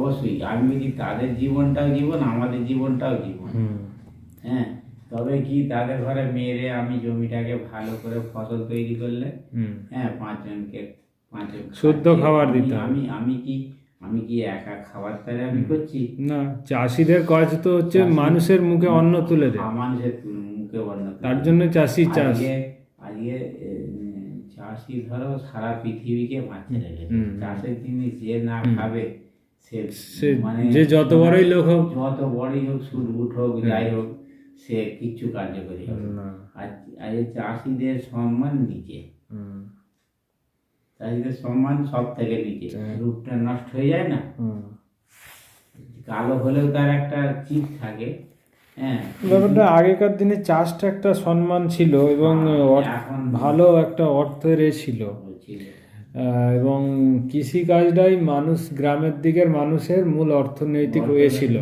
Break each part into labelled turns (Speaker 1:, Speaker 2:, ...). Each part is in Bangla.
Speaker 1: অবশ্যই আমি বলছি তাদের জীবনটাও জীবন, আমাদের জীবনটাও জীবন। হ্যাঁ, তবে কি তাদের ঘরে মেয়েরে আমি জমিটাকে ভালো করে ফসল তৈরি করলে হ্যাঁ পাঁচজন
Speaker 2: শুদ্ধ খাবার দিতে হবে।
Speaker 1: আমি কি একা খাবার তাহলে আমি করছি
Speaker 2: না, চাষিদের কাজ তো হচ্ছে মানুষের মুখে অন্ন তুলে দেয়,
Speaker 1: মানুষের মুখে অন্ন তুলে
Speaker 2: তার জন্য চাষি চাষ।
Speaker 1: আজকে চাষি ধরো সারা পৃথিবীকে বাঁচিয়ে রেখেছে। চাষের জিনিস যে না খাবে সে মানে
Speaker 2: যে যত বড়ই লোক হোক,
Speaker 1: যত বড়ই হোক, সুট হোক, যাই হোক, সে কিচ্ছু কার্যকরী হবে না। আর এই চাষিদের সম্মান নিচে, চাষিদের সম্মান সব থেকে নিচে, রূপটা নষ্ট হয়ে যায় না। কালো হলেও তার একটা চিপ থাকে। হ্যাঁ,
Speaker 2: ব্যাপারটা আগেকার দিনে চাষটা একটা সম্মান ছিল এবং ভালো একটা অর্থের ছিল, এবং কৃষিকাজটাই মানুষ, গ্রামের দিকের মানুষের মূল অর্থনৈতিক হয়েছিল।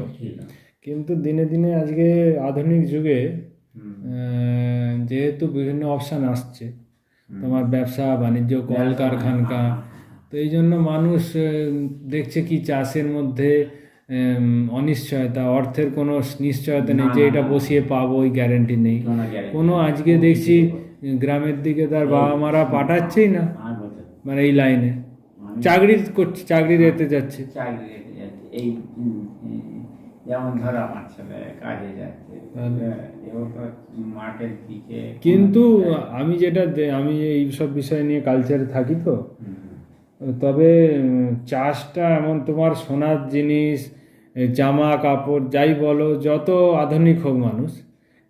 Speaker 2: কিন্তু দিনে দিনে আজকে আধুনিক যুগে যেহেতু বিভিন্ন অপশান আসছে, তোমার ব্যবসা বাণিজ্য, কলকারখানা, তো এই জন্য মানুষ দেখছে কি চাষের মধ্যে অনিশ্চয়তা, অর্থের কোনো নিশ্চয়তা নেই যে এটা বসিয়ে পাবো, ওই গ্যারেন্টি নেই কোনো। আজকে দেখছি গ্রামের দিকে তার বাবা মারা পাঠাচ্ছেই না, মানে এই লাইনে চাকরি করছে, চাকরি রেতে যাচ্ছে।
Speaker 1: এই যেমন ধরো আমার ছেলে কাজে যাচ্ছে মাঠের দিকে,
Speaker 2: কিন্তু আমি এই সব বিষয় নিয়ে কালচারে থাকি তো, তবে চাষটা এমন, তোমার সোনার জিনিস, জামা কাপড় যাই বলো, যত আধুনিক হোক মানুষ,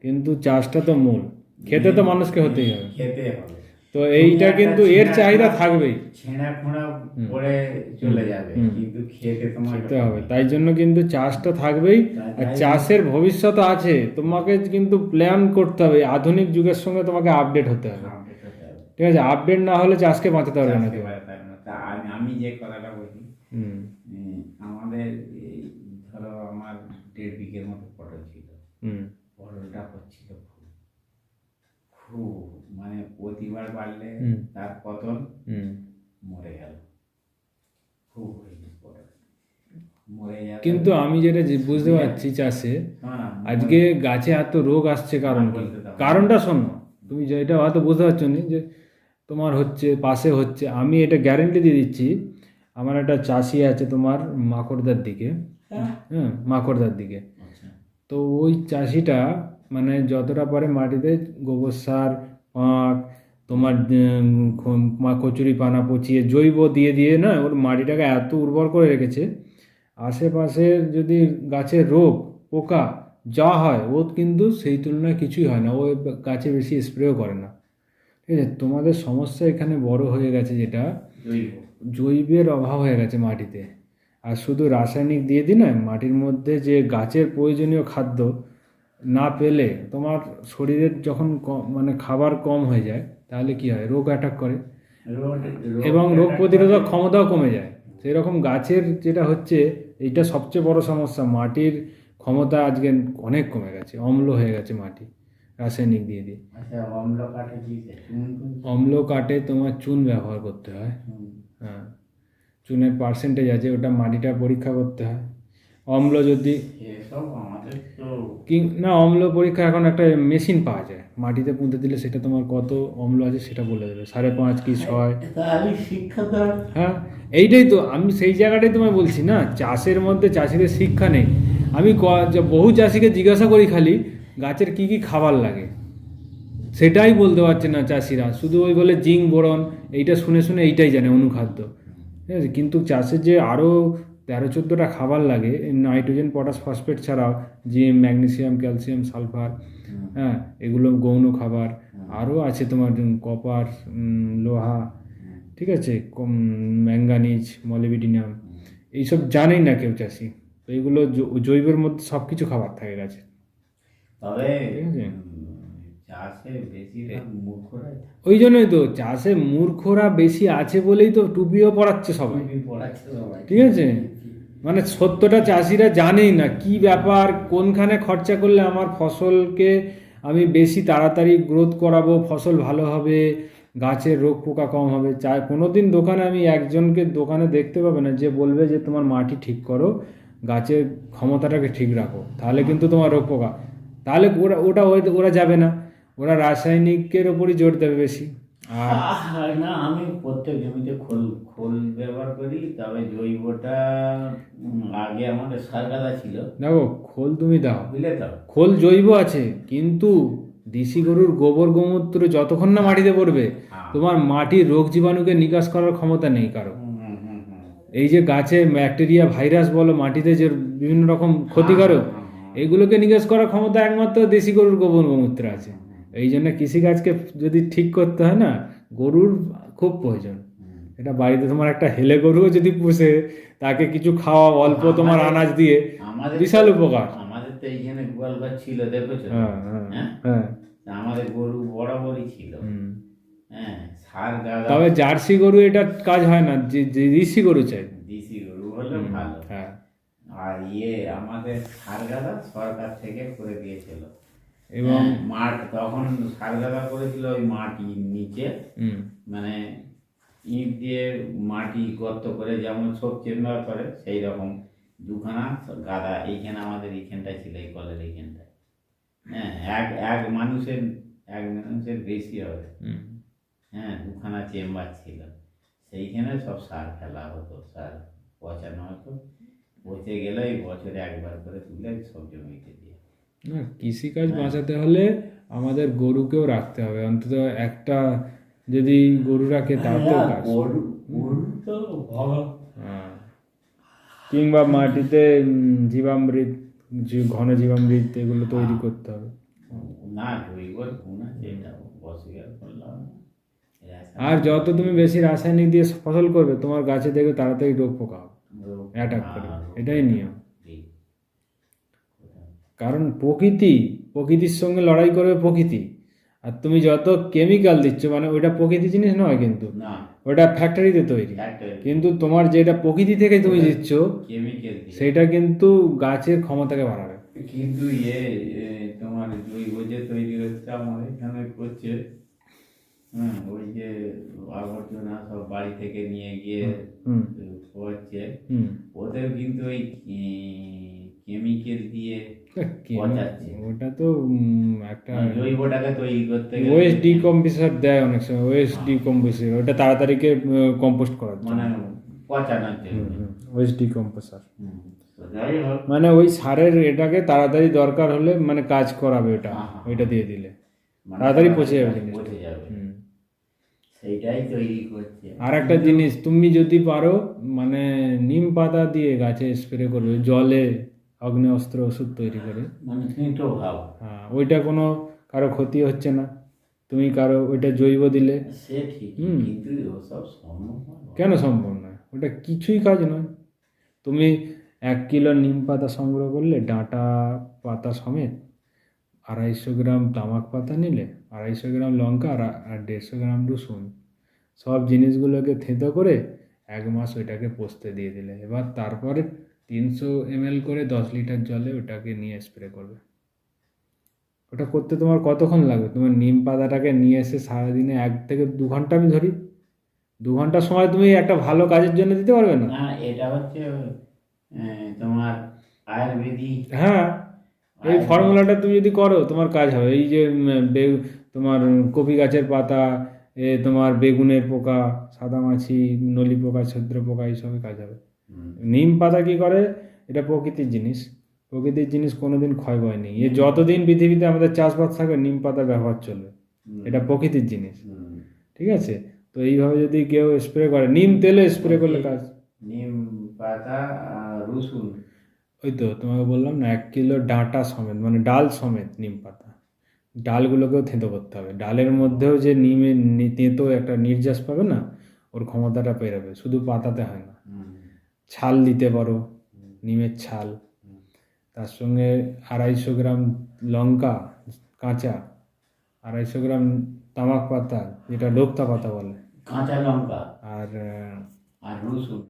Speaker 2: কিন্তু চাষটা তো মূল। খেতে তো মানুষকে হতেই হবে,
Speaker 1: খেতে হবে।
Speaker 2: তো এইটা কিন্তু এর চাহিদা থাকবেই,
Speaker 1: ছেঁড়া খোঁড়া পরে চলে যাবে, কিন্তু খেতে
Speaker 2: হবে। তাই জন্য কিন্তু চাষটা থাকবেই, আর চাষের ভবিষ্যৎ আছে। তোমাকে কিন্তু প্ল্যান করতে হবে, আধুনিক যুগের সঙ্গে তোমাকে আপডেট হতে হবে, ঠিক আছে? আপডেট না হলে চাষকে বাঁচাতে পারবে না কেউ।
Speaker 1: আমি যে কথাটা বলি, আমাদের ধরো আমার 1.5 বিঘের মতো পটল ছিল, পটলটা হচ্ছিল খুব মানে প্রতিবার বাড়লে তার পতন মরে গেল, খুব পটল মরে গেল।
Speaker 2: কিন্তু আমি যেটা বুঝতে পারছি চাষে আজকে গাছে এত রোগ আসছে, কারণ কি? কারণটা শোনো, তুমি যেটা হয়তো বুঝতে পারছো না, যে তোমার হচ্ছে পাশে হচ্ছে, আমি এটা গ্যারেন্টি দিয়ে দিচ্ছি। আমার একটা চাষি আছে তোমার মাকড়দার দিকে, হ্যাঁ মাকড়দার দিকে, তো ওই চাষিটা মানে যতটা পারে মাটিতে গোবর সার, পাঁক, তোমার কচুরি পানা পচিয়ে জৈব দিয়ে দিয়ে না ওর মাটিটাকে এত উর্বর করে রেখেছে। আশেপাশে যদি গাছের রোগ পোকা যা হয়, ও কিন্তু সেই তুলনায় কিছুই হয় না, ও গাছে বেশি স্প্রেও করে না, ঠিক আছে? তোমাদের সমস্যা এখানে বড় হয়ে গেছে, যেটা জৈবের অভাব হয়ে গেছে মাটিতে। আর শুধু রাসায়নিক দিয়ে দিই না, মাটির মধ্যে যে গাছের প্রয়োজনীয় খাদ্য না পেলে তোমার শরীরের যখন মানে খাবার কম হয়ে যায়, তাহলে কি হয়? রোগ অ্যাটাক করে এবং রোগ প্রতিরোধক ক্ষমতাও কমে যায়। সেই রকম গাছের যেটা হচ্ছে, এইটা সবচেয়ে বড় সমস্যা। মাটির ক্ষমতা আজকে অনেক কমে গেছে, অম্ল হয়ে গেছে মাটি রাসায়নিক দিয়ে দিয়ে। অম্ল কাটে তোমার চুন ব্যবহার করতে হয়, হ্যাঁ চুনের পার্সেন্টেজ আছে, ওটা মাটিটা পরীক্ষা করতে হয়। অম্ল যদি না, অম্ল পরীক্ষা এখন একটা মেশিন পাওয়া যায়, মাটিতে পুঁতে দিলে সেটা তোমার কত অম্ল আছে সেটা বলে দেবে, 5.5 কি 6। হ্যাঁ, এইটাই তো আমি সেই জায়গাটাই তোমায় বলছি না, চাষের মধ্যে চাষিদের শিক্ষা নেই। আমি বহু চাষিকে জিজ্ঞাসা করি খালি গাছের কি কি খাবার লাগে, সেটাই বলতে পারছে না চাষিরা, শুধু ওই বলে জিঙ্ক বোরন, এইটা শুনে শুনে এইটাই জানে অনুখাদ্য, ঠিক আছে? কিন্তু চাষের যে আরও 13-14টা খাবার লাগে, নাইট্রোজেন, পটাশ, ফসফেট ছাড়াও জিঙ্ক, ম্যাগনেসিয়াম, ক্যালসিয়াম, সালফার, হ্যাঁ এগুলো গৌণ খাবার আরও আছে তোমার, কপার, লোহা, ঠিক আছে, ম্যাঙ্গানিজ, মলিবডিনাম, এইসব জানেই না কেউ চাষি। তো এইগুলো জৈবের মধ্যে সব কিছু খাবার থাকে গেছে,
Speaker 1: তবে
Speaker 2: ঠিক আছে?
Speaker 1: ওই
Speaker 2: জন্যই তো চাষে মূর্খরা বেশি আছে বলেই তো টুপিও পড়াচ্ছে সবাই, ঠিক আছে? মানে সত্যটা চাষিরা জানেই না কি ব্যাপার, কোনখানে খরচা করলে আমার ফসলকে আমি বেশি তাড়াতাড়ি গ্রোথ করাবো, ফসল ভালো হবে, গাছের রোগ পোকা কম হবে। কোনোদিন দোকানে আমি একজনকে দোকানে দেখতে পাবে না যে বলবে যে তোমার মাটি ঠিক করো, গাছের ক্ষমতাটাকে ঠিক রাখো, তাহলে কিন্তু তোমার রোগ পোকা, তাহলে ওরা যাবে না, ওরা রাসায়নিকের ওপরই জোর দেবে বেশি। আর
Speaker 1: না, আমি প্রত্যেক জমিতে খোল খোল ব্যবহার করি, তবে জৈবটা আগে আমাদের সার গাদা ছিল,
Speaker 2: দেখো খোল তুমি দাও,
Speaker 1: বুঝলে তো।
Speaker 2: খোল জৈব আছে, কিন্তু দেশি গরুর গোবর গোমূত্র যতক্ষণ না মাটিতে পড়বে তোমার মাটির রোগ জীবাণুকে নিকাশ করার ক্ষমতা নেই কারো। এই যে গাছে ব্যাকটেরিয়া ভাইরাস বলো মাটিতে যে বিভিন্ন রকম ক্ষতিকারক, এইগুলোকে নিকাশ করার ক্ষমতা একমাত্র দেশি গরুর গোবর গোমূত্রে আছে। এই জন্য কৃষিকাজকে যদি ঠিক করতে হয় না, গরুর খুব প্রয়োজন। এটা বাড়িতে তোমার একটা হেলে গরুও যদি পুষে তাকে কিছু খাওয়া অল্প তোমার আনাজ দিয়ে, বিশাল উপকার।
Speaker 1: আমাদের তো এইখানে গোয়াল ঘর ছিল, দেখেছো?
Speaker 2: হ্যাঁ হ্যাঁ হ্যাঁ,
Speaker 1: আমাদের গরু বরাবরই ছিল। হ্যাঁ, সার গাদা,
Speaker 2: তবে জার্সি গরু এটা কাজ হয় না, যে দেশি গরু চাই,
Speaker 1: দেশি গরু হলে ভালো।
Speaker 2: হ্যাঁ,
Speaker 1: আর আমাদের সার গাদা সরকার থেকে করে দিয়েছিল,
Speaker 2: এবং
Speaker 1: মাঠ তখন সার গাদা করেছিল ওই মাটির নিচে, মানে ইট দিয়ে মাটি গর্ত করে, যেমন সব চেম্বার করে সেই রকম দুখানা গাদা এইখানে আমাদের এইখানটায় ছিল, এই কলের এইখানটায়। হ্যাঁ, এক মানুষের বেশি হবে। হ্যাঁ, দুখানা চেম্বার ছিল, সেইখানে সব সার ফেলা হতো, সার পচানো হতো, পচে গেলে ওই বছরে একবার করে তুলে সব জমিতে দিয়ে।
Speaker 2: না, কৃষিকাজ বাঁচাতে হলে আমাদের গরুকেও রাখতে হবে, অন্তত একটা যদি গরু রাখে তাতেও কাজ।
Speaker 1: তো ভালো।
Speaker 2: কিংবা মাটিতে জীবামৃত, ঘন জীবামৃত এগুলো তৈরি করতে হবে।
Speaker 1: না, জৈব গুণ আছে, এটা অস্বীকার করলাম।
Speaker 2: আর যত তুমি বেশি রাসায়নিক দিয়ে ফসল করবে তোমার গাছে দেখবে তাড়াতাড়ি রোগ পোকা অ্যাটাক করবে, এটাই নিয়ম। কারণ প্রকৃতির সঙ্গে লড়াই করবে প্রকৃতি। আর তুমি যত কেমিক্যাল দিচ্ছ, মানে ওইটা প্রকৃতি জিনিস নয়, কিন্তু ওটা ফ্যাক্টরিতে তৈরি, কিন্তু তোমার যেটা প্রকৃতি থেকে তুমি দিচ্ছ সেটা কিন্তু গাছের ক্ষমতাকে বাড়াবে।
Speaker 1: কিন্তু তোমার জৈব যে তৈরি হচ্ছে আমাদের এখানে করছে, ওই যে আবর্জনা সব বাড়ি থেকে নিয়ে গিয়ে হচ্ছে, ওদের কিন্তু ওই কেমিক্যাল দিয়ে
Speaker 2: ওটা তো একটা
Speaker 1: জৈবটাকে তৈরি করতে
Speaker 2: ওয়েস্ট ডিকম্পোজার দেয় অনেক সময়, ওয়েস্ট ডিকম্পোজার, ওটা তাড়াতাড়ি কম্পোস্ট করার জন্য,
Speaker 1: মানে পচানোর জন্য
Speaker 2: ওয়েস্ট ডিকম্পোজার। মানে ওই সারের এটাকে তাড়াতাড়ি দরকার হলে মানে কাজ করাবে, ওইটা দিয়ে দিলে তাড়াতাড়ি পচে যাবে জিনিসটা।
Speaker 1: সেইটাই তৈরি করছে।
Speaker 2: আর একটা জিনিস তুমি যদি পারো, মানে নিম পাতা দিয়ে গাছে স্প্রে করবে, জলে অগ্নেয়াস্ত্র ওষুধ তৈরি করে,
Speaker 1: মানে
Speaker 2: হ্যাঁ, ওইটা কোনো কারো ক্ষতি হচ্ছে না, তুমি কারো ওইটা জৈব দিলে।
Speaker 1: সে ঠিক, কিন্তু ওসব সম্ভব
Speaker 2: কেন সম্ভব নয়? ওটা কিছুই কাজ নয়। তুমি 1 কিলো নিম পাতা সংগ্রহ করলে, ডাঁটা পাতা সমেত 250 গ্রাম তামাক পাতা নিলে, 250 গ্রাম লঙ্কা আর 150 গ্রাম রসুন, সব জিনিসগুলোকে থেঁতো করে 1 মাস ওইটাকে পোস্তে দিয়ে দিলে, এবার তারপরে 300 ml করে 10 লিটার জলে ওটাকে নিয়ে স্প্রে করবে। ওটা করতে তোমার কতক্ষণ লাগবে? তোমার নিম পাতাটাকে নিয়ে এসে সারাদিনে 1 থেকে 2 ঘন্টা, আমি ধরি 2 ঘন্টার সময় তুমি একটা ভালো কাজের জন্য দিতে পারবে না?
Speaker 1: এটা হচ্ছে তোমার আয়ুর্বেদিক।
Speaker 2: হ্যাঁ, এই ফর্মুলাটা তুমি যদি করো তোমার কাজ হবে। এই যে তোমার কপি গাছের পাতা, তোমার বেগুনের পোকা, সাদামাছি, নলি পোকা, ছদ্র পোকা, এইসবে কাজ হবে। নিম পাতা কি করে? এটা প্রকৃতির জিনিস কোনোদিন ক্ষয় হয়নি। যতদিন পৃথিবীতে আমাদের চাষবাস থাকবে নিম পাতার ব্যবহার চলবে, এটা প্রকৃতির জিনিস। ঠিক আছে, তো এইভাবে যদি কেউ স্প্রে করে, নিম তেলে স্প্রে করলে কাজ।
Speaker 1: নিম পাতা আর রসুন,
Speaker 2: ওই তো তোমাকে বললাম না, 1 কিলো ডাঁটা সমেত, মানে ডাল সমেত নিম পাতা, ডালগুলোকেও থেঁতো করতে হবে। ডালের মধ্যেও যে নিমের তেঁতো একটা নির্যাস পাবে না, ওর ক্ষমতাটা পেরোবে, শুধু পাতাতে হয় না। ছাল দিতে পারো, নিমের ছাল, তার সঙ্গে 250 গ্রাম লঙ্কা কাঁচা, 250 গ্রাম তামাক পাতা, যেটা লোকতা পাতা বলে,
Speaker 1: কাঁচা লঙ্কা,
Speaker 2: আর
Speaker 1: রসুন।